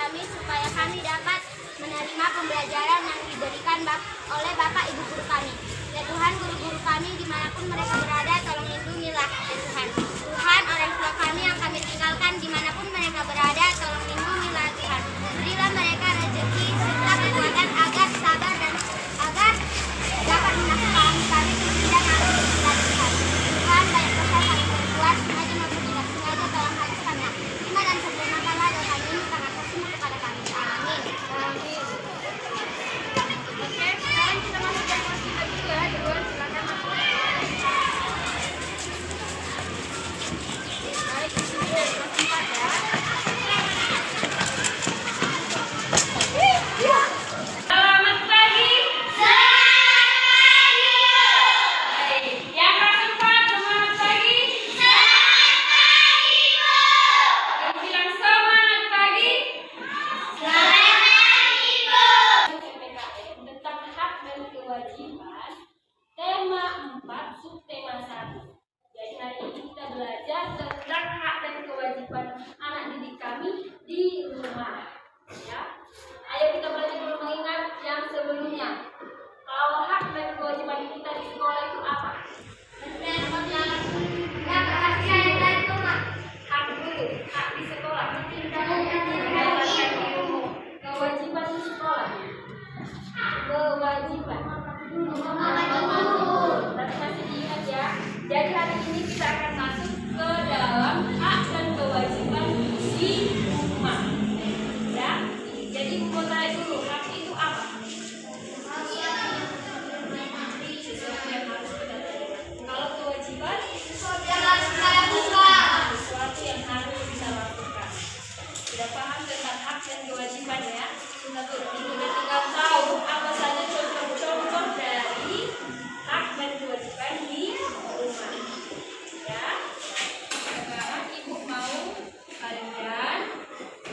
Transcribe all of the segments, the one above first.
kami supaya kami dapat menerima pembelajaran yang diberikan oleh Bapak Ibu guru kami. Ya Tuhan, guru-guru kami dimanapun mereka berada, tolong lindungilah ya Tuhan. Tuhan, orang tua kami yang kami tinggalkan dimanapun mereka berada, tolong lindungilah Tuhan. Berilah mereka rezeki serta kekuatan agar sabar dan agar dapat menafkahi kami tidak harus berbuat Tuhan. Tuhan, banyak dosa kami berbuat, sengaja maupun tidak sengaja, tolong hapuskanlah. Terima dan sempurnakanlah dosa ini karena kasih-Mu kepada kami. Amin. Amin. Oke, sekarang kita masuk ke kelas 3 dulu ya. Duluan silakan masuk. Baik, di sini dari kelas 4 ya. Selamat pagi. Baik, yang kelas 4 semangat pagi. Yang bilang semangat pagi. PPKN tentang hak dan kewajiban, tema 4, subtema 1. Jadi hari ini kita belajar tentang hak dan kewajiban anak didik kami di rumah. Ya, ayo kita belajar dulu mengingat yang sebelumnya. Kalau hak dan kewajiban kita di sekolah itu apa? Hak dulu, hak di sekolah. Mendapatkan ilmu. Kewajiban di sekolah. Kewajiban. Berarti masih diingat ya. Jadi hari ini kita akan masuk ke dalam hak dan kewajiban di rumah. Ya. Jadi mau tanya dulu, hak itu apa? Sesuatu yang harus kita lakukan. Kalau kewajiban, sesuatu yang harus kita lakukan. Sudah paham tentang hak dan kewajiban ya? Kita tinggal tahu apa saja contoh-contoh dari hak dan kewajiban di rumah. Ya. Sekarang ibu mau kalian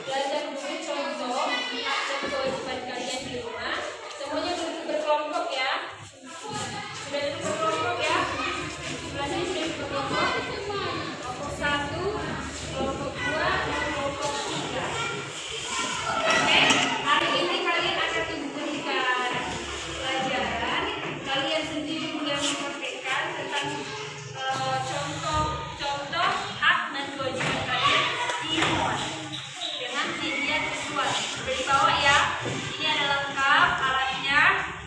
belajar dulu contoh hak dan kewajiban kalian di rumah. Semuanya duduk berkelompok ya. Sudah duduk berkelompok ya. Belajar sudah berkelompok. Kelompok 1, kelompok 2, dan kelompok 3. Oke, hari ini kalian akan diberikan pelajaran. Kalian sendiri yang mempraktikkan tentang contoh-contoh hak dan kewajiban kalian di rumah dengan video visual. Sudah dibawa ya. Ini ada lengkap alatnya.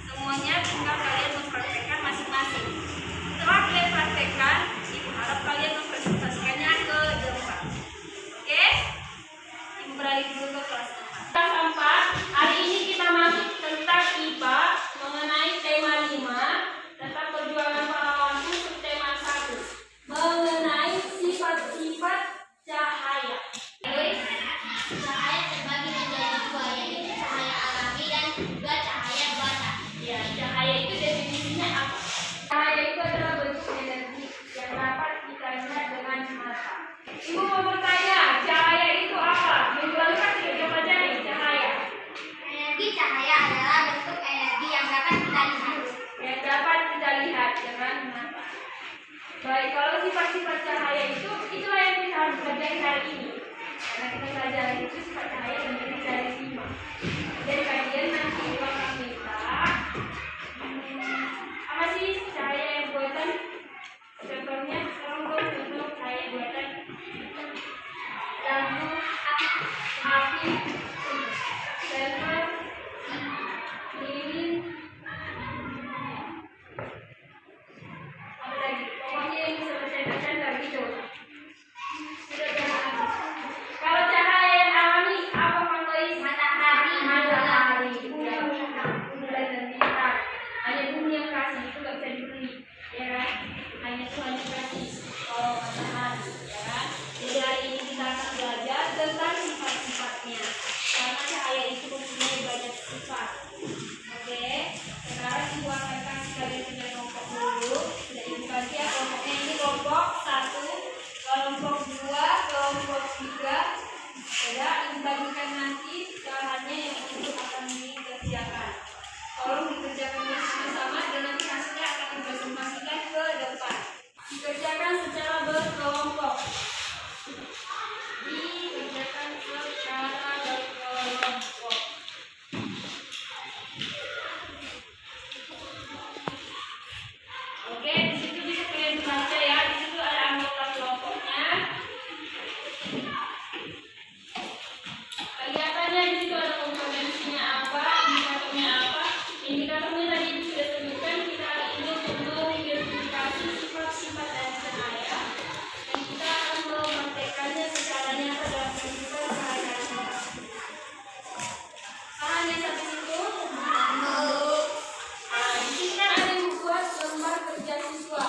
Semuanya tinggal kalian mempraktikkan masing-masing. Setelah kalian praktekkan, ibu harap kalian mempresentasikannya ke depan. Oke? Ibu beralih dulu ke kelas 4. Kelas 4, hari ini kita masuk tentang IPA mengenai tema 5 tentang perjuangan pahlawanku, subtema 1 mengenai sifat-sifat cahaya. Cahaya terbagi menjadi dua, yaitu cahaya alami dan juga cahaya buatan. Ya, cahaya itu definisinya apa? Cahaya itu adalah bentuk energi yang dapat kita lihat dengan mata. Ibu mau bertanya, cahaya itu apa? Minggu lalu kan sudah dipelajari cahaya. Energi cahaya adalah bentuk energi yang dapat kita lihat. Yang dapat kita lihat dengan mata. Baik, kalau sifat-sifat cahaya itu, itulah yang kita harus pelajari hari ini. Karena kita pelajari itu sifat cahaya terdiri dari 5. Jadi kajian nanti bakal minta apa sih cahaya yang buatan? Contohnya, tolong dong contoh cahaya buatan. Lampu, api, senter, lilin, apa lagi? Pokoknya yang bisa bercanda-canda gitu. Sudah jangan. Kalau cahaya yang alami apa Pak Tois? Matahari. Matahari. Ya. Seperti tadi sudah sebutkan, kita hari ini untuk mengidentifikasi sifat-sifat dari cenaya dan kita akan mempraktekannya secara nyata dalam kehidupan sehari-hari. Paham yang satu itu? Di sini kan ada membuat lembar kerja siswa.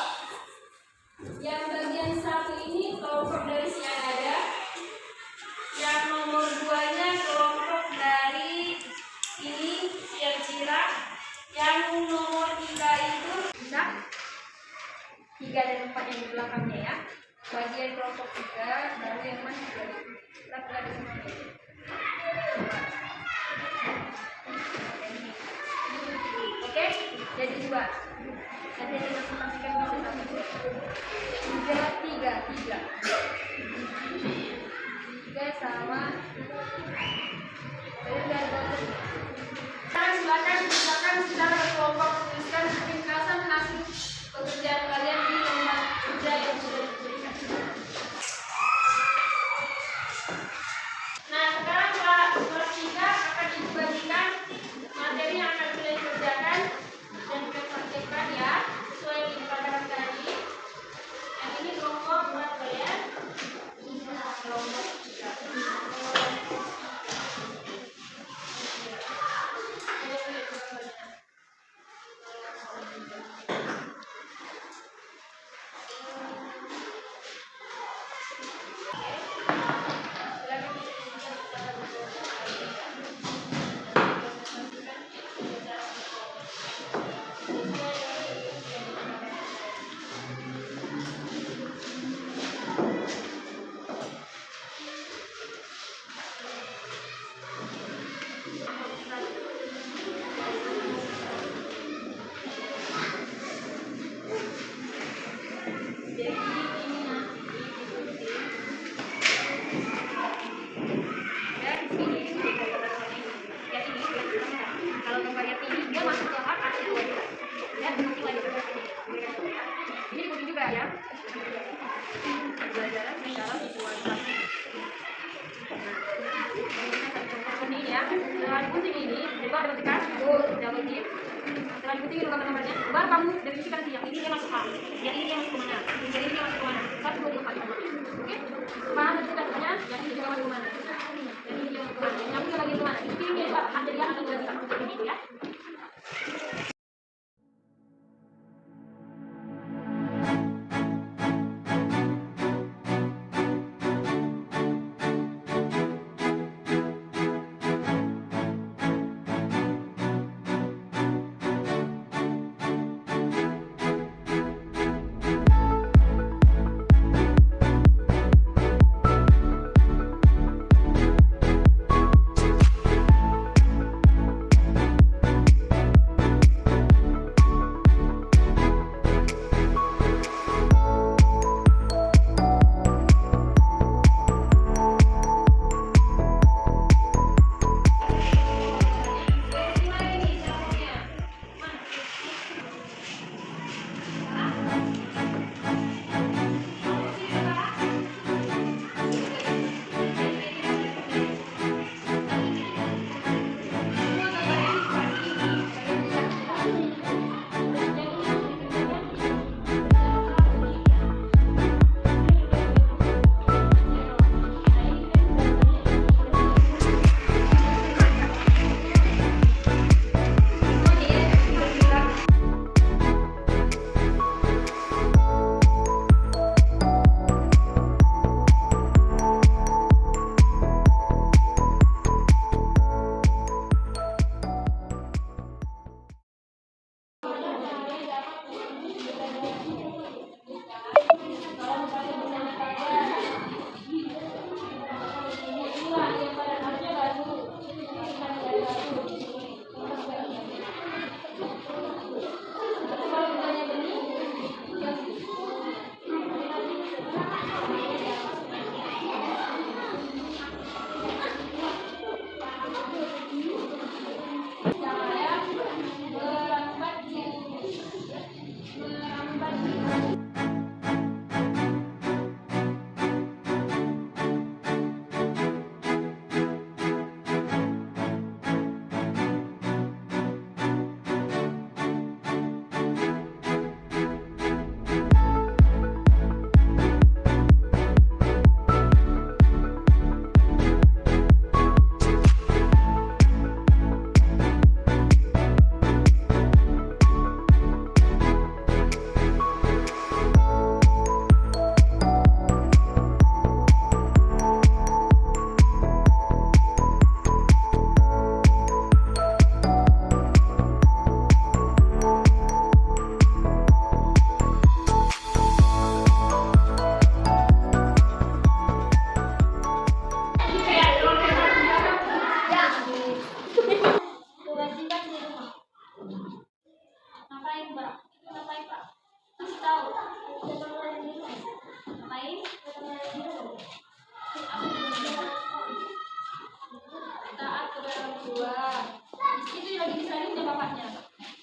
Yang bagian satu ini kelompok dari si yang ada. Yang nomor 2-nya kelompok dari ini yang cirah. Yang nomor 3 itu bisa 3 dan 4 yang di belakangnya ya. Bagian kelompok 3 baru yang mana kita pelajari semuanya. Oke, jadi 2. Nanti kita pastikan nomor 1. 3 sama silakan secara kelompok tuliskan ringkasan hasil pekerjaan kalian di lembar kerja yang sudah diberikan. Nah, sekarang kelas 3 akan dibagikan materi yang akan kalian kerjakan dan kalian praktekkan ya, sesuai yang dikatakan tadi. Yang ini kelompok buat kalian. Kelompok 3. Kalau gambar yang ini dia masuk ke hak asli dua ya, nanti lagi gambar ini diikuti juga ya. Pembelajaran secara visualisasi. Ini ya, setelah digunting ini, jadi ada petikan, double tip. Setelah digunting itu gambar-gambarnya, baru kamu definisikan yang ini dia masuk hak, yang ini dia masuk kemana, yang ini dia masuk kemana. 1, 2, 3, 4. Oke? Paham definisikannya? Yang ini juga masuk kemana? Yang ini dia masuk kemana? Yang ini lagi kemana? Ini dia hak jadi hak atau tidak bisa. Begitu ya. ngapain Pak? Itu ngapain Pak? Kasih tahu. Ngapain? Taat kepada orang tua. Itu lagi disalahin sama bapaknya.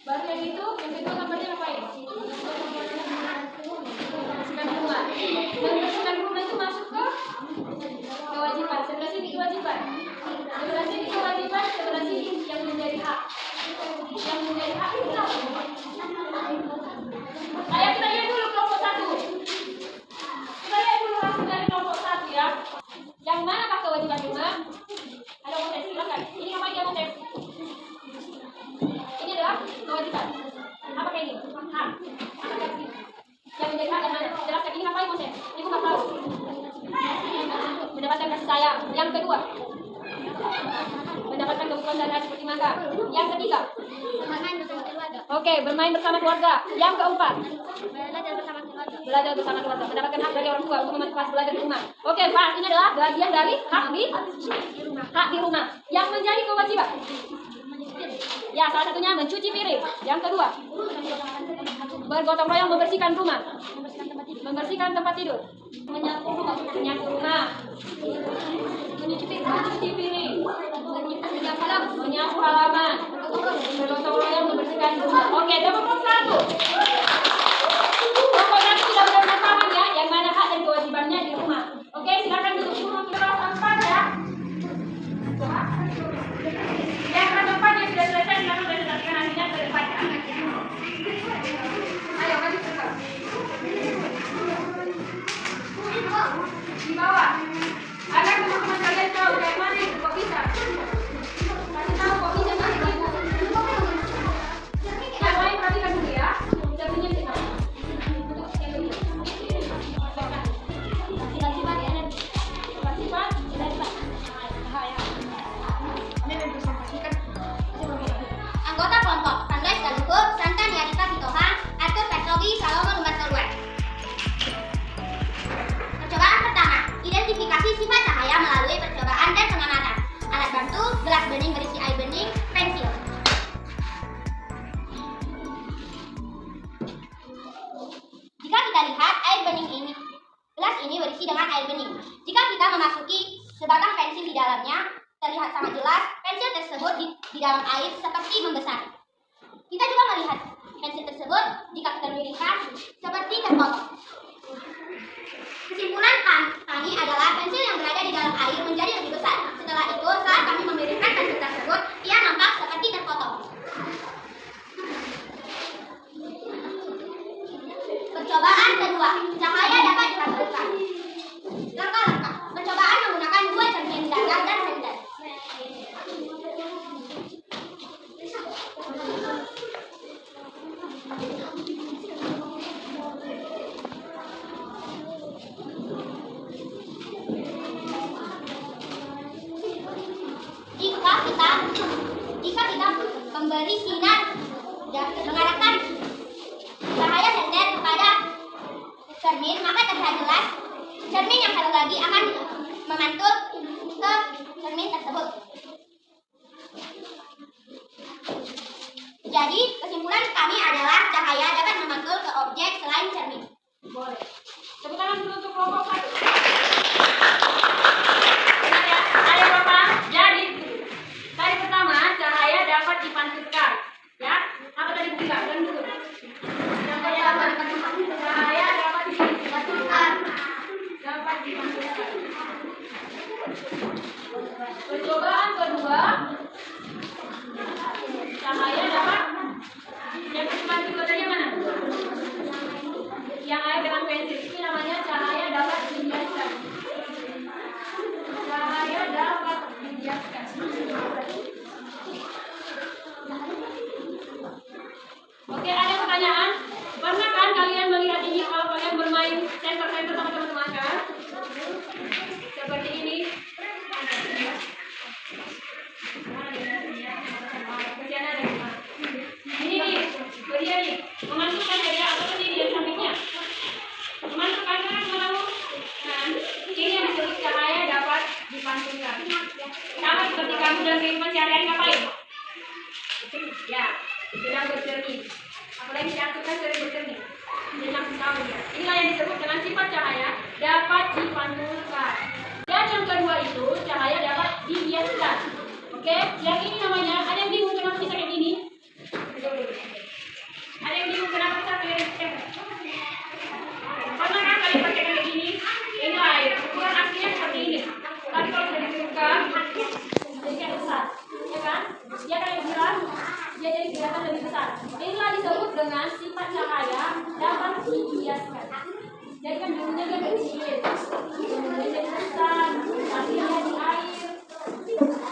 Baru yang kedua kabarnya ngapain? Membersihkan rumah. Membersihkan rumah itu masuk ke kewajiban. Sebelah sini kewajiban. Sebelah sini kewajiban, sebelah sini yang menjadi hak. Yang menjadi hak itu apa? Ayo kita lihat dulu kelompok 1. Kita lihat dulu hasil dari kelompok 1 ya. Yang mana Pak kewajiban rumah? Ada Moses, silakan. Ini ngapain ya Moses? Ini adalah kewajiban. Apa kayak ini? Hak. Apa kayak ini? Yang menjadi hak yang mana? Jelaskan ini ngapain Moses? Ini bukan tahu. Mendapatkan kasih sayang. Yang kedua, mendapatkan kebutuhan dasar seperti makan. Yang ketiga, Bermain bersama keluarga. oke, bermain bersama keluarga. Yang keempat, Belajar bersama keluarga. belajar bersama keluarga. Mendapatkan hak dari orang tua untuk memanfaatkan belajar di rumah. Oke, Pak, ini adalah bagian dari hak di rumah. Yang menjadi kewajiban. Ya, salah satunya mencuci piring. Yang kedua, bergotong royong membersihkan rumah. Membersihkan tempat tidur. Menyapu rumah. Mencuci piring. Menyapu halaman. Bergotong royong membersihkan rumah. Oke, kelompok 1. Kelompok 1 sudah benar-benar paham ya, yang mana hak dan kewajibannya di rumah. Oke, silakan duduk dulu di kelas 4 ya. Yang kelas 4 yang sudah selesai, silakan presentasikan hasilnya ke depan ya. Ayo, maju ke depan. Di bawah. Agar teman-teman kalian tahu kayak mana itu kok bisa. Kasih tahu kok bisa kasih ibu. Yang lain perhatikan dulu ya. Jadinya di sana. Sifat ya. Sifat dan bahaya. Ini representasikan. Anggota kelompok 18 Galuhur, Santan Yarita Sitohang, Arthur Petrogi, Salomon Umar Keluar. Percobaan pertama, identifikasi sifat cahaya melalui percobaan dan pengamatan. Alat bantu, gelas bening berisi air bening, pensil. Jika kita lihat air bening ini, gelas ini berisi dengan air bening. Jika kita memasuki sebatang pensil di dalamnya, terlihat sangat jelas pensil tersebut di dalam air seperti membesar. Kita juga melihat pensil tersebut jika kita miringkan seperti terpotong. Kesimpulan kami adalah pensil yang berada di dalam air menjadi lebih besar. Setelah itu, saat kami memiringkan pensil tersebut, ia nampak seperti terpotong. Percobaan kedua, cahaya dapat dihasilkan. Langkah-langkah, percobaan menggunakan 2 cermin datar dan senter. Jika kita memberi sinar dan mengarahkan cahaya senter kepada cermin, maka terlihat jelas cermin yang satu lagi akan memantul ke cermin tersebut. Jadi, kesimpulan kami adalah cahaya dapat memantul ke objek selain cermin. Boleh. Tepuk tangan dulu untuk kelompok 1. Benar ya? Ayo Bapak. Jadi, tadi pertama cahaya dapat dipantulkan. Ya? Apa tadi buka? Dan dulu. Cahaya dapat dipantulkan. Dapat dipantulkan. Percobaan kedua, cahaya dapat yang dipantul tadi mana? Yang air dengan pensil itu namanya cahaya dapat dibiaskan. Cahaya dapat dibiaskan. Oke, ada pertanyaan? Pernah kan kalian melihat ini kalau kalian bermain center-center sama teman-teman kan? Seperti ini. Kesian ada di mana? Ini nih, dia nih, memasukkan hadiah atau ini di sampingnya. Memasukkan kan mau kan? Ini yang disebut cahaya dapat dipantulkan. Sama seperti kamu dan kehidupan sehari-hari ngapain? Ya, sedang bercermin. Apalagi Yang ini namanya, ada yang bingung kenapa bisa kayak gini? Ada yang bingung kenapa bisa kayak gini? Karena kan kalian pakai kayak gini, ini air, bukan aslinya seperti ini. Tapi kalau sudah diturunkan, jadi kayak besar, ya kan? Dia kayak bilang, dia jadi kelihatan lebih besar. Inilah disebut dengan sifat cahaya dapat dibiaskan. Jadi kan dulunya dia kecil, kemudian jadi besar, akhirnya di air.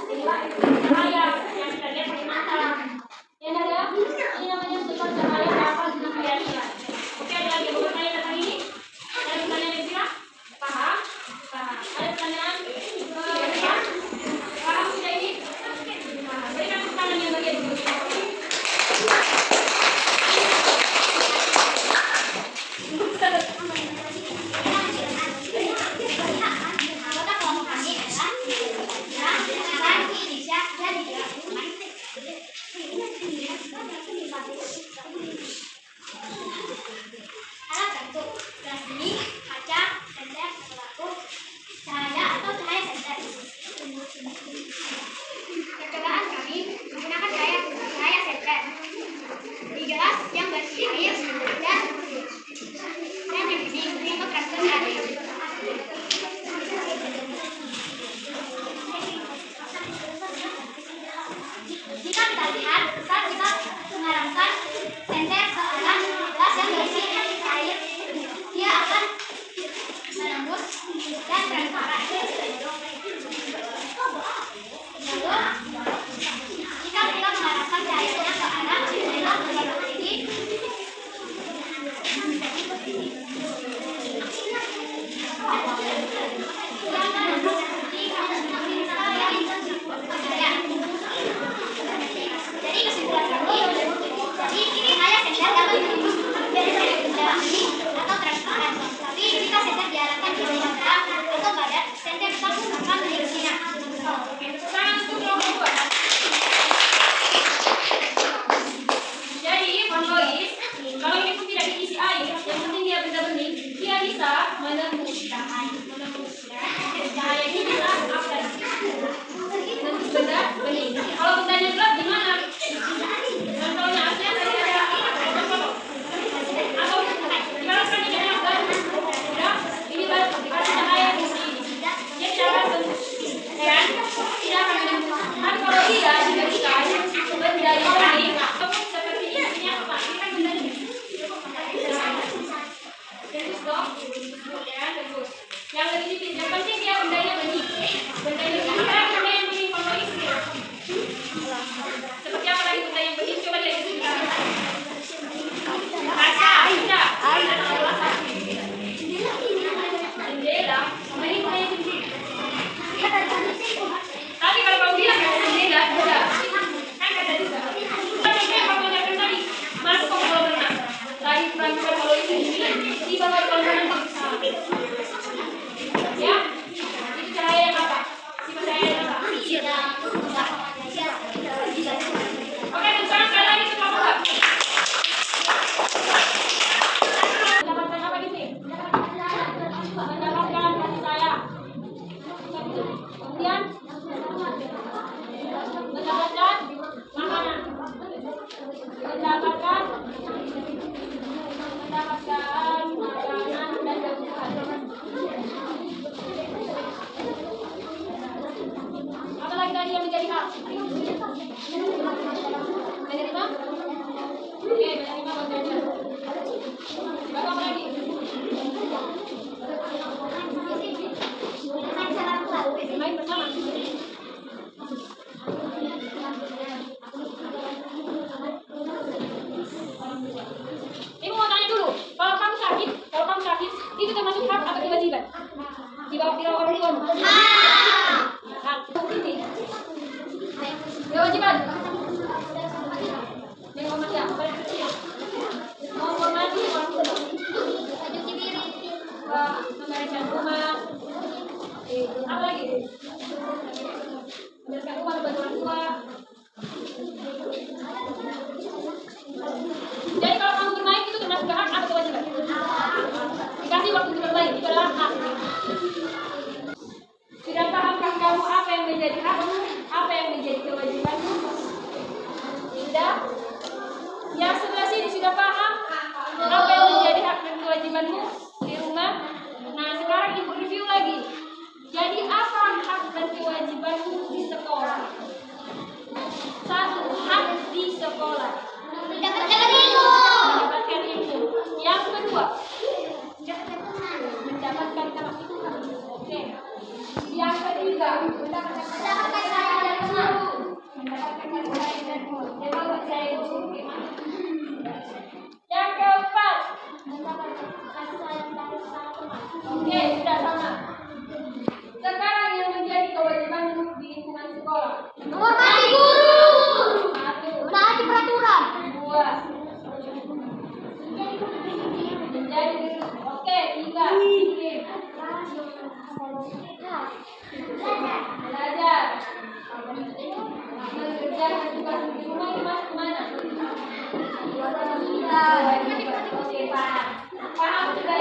Inilah cahaya yang kita lihat pakai mata. Yang ada, ini namanya sifat cahaya dapat dibiaskan. Oke, ada lagi yang bertanya tentang ini? Ada pertanyaan yang bilang? Paham? Paham. Ada pertanyaan? Paham sudah ini? Berikan tepuk tangan yang bagian dulu. Anggota kelompok kami adalah Indonesia dan alat bantu gelas ini, kaca, senter, pelaku, cahaya atau cahaya senter. Percobaan kami menggunakan cahaya senter di gelas yang berisi air dan ini untuk transfer air. Jika kita lihat, saat kita mengarahkan senter ke arah gelas yang berisi air, dia akan menembus dan transparan. Lalu, jika kita mengarahkan cahayanya ke arah gelas berwarna ini, dia akan seperti cahaya. Jadi kesimpulan kami, jadi ini cahaya senter dapat menembus dari cahaya benda ini atau transparan. Tapi jika senter diarahkan ke dalam terang atau badan, senter tetap akan bersinar. Sekarang untuk kelompok 2. Jadi, Lois, kalau ini pun tidak diisi air, yang penting dia benda bening, dia bisa menembus cahaya. Cahaya ini bisa apa tadi? Menembus benda bening. Kalau bendanya gelap gimana? Contohnya aslinya tadi ada foto-foto. Atau ibaratkan ini yang gelap. Ya, ini baru dikasih cahaya di sini. Dia tidak akan tembus. Ya, tidak akan menembus. Tapi kalau dia diberikan benda yang bening, ataupun seperti ini apa? Ini kan benda bening. Tembus dong. Ya, tembus. Yang lebih tipis, yang penting dia bendanya bening. Bendanya bening. Sekarang benda yang bening Lois. Seperti apa lagi benda yang bening? Coba lihat di sini. Kaca, tidak. Jendela. Sama ini benda yang bening. Tapi kalau kamu bilang jendela, tidak. Kan kata juga. Tapi kamu tanyakan tadi, masuk ke kolam renang. Tadi pelan-pelan kalau itu di bawah kolam renang. Ya, itu cahaya yang apa? Sifat cahaya yang apa? Oke, dan sekarang sekali lagi ke kelompok 2. Mendapatkan apa di sini? Mendapatkan kasih sayang. Kemudian mendapatkan makanan. Mendapatkan makanan dan kebutuhan. Apa lagi tadi yang menjadi hak? Menerima? Oke, menerima bagaimana? menjadi diri. Oke, 3, bikin. Belajar. Mengerjakan tugas di rumah itu masuk kemana? Oke, paham. Paham sudah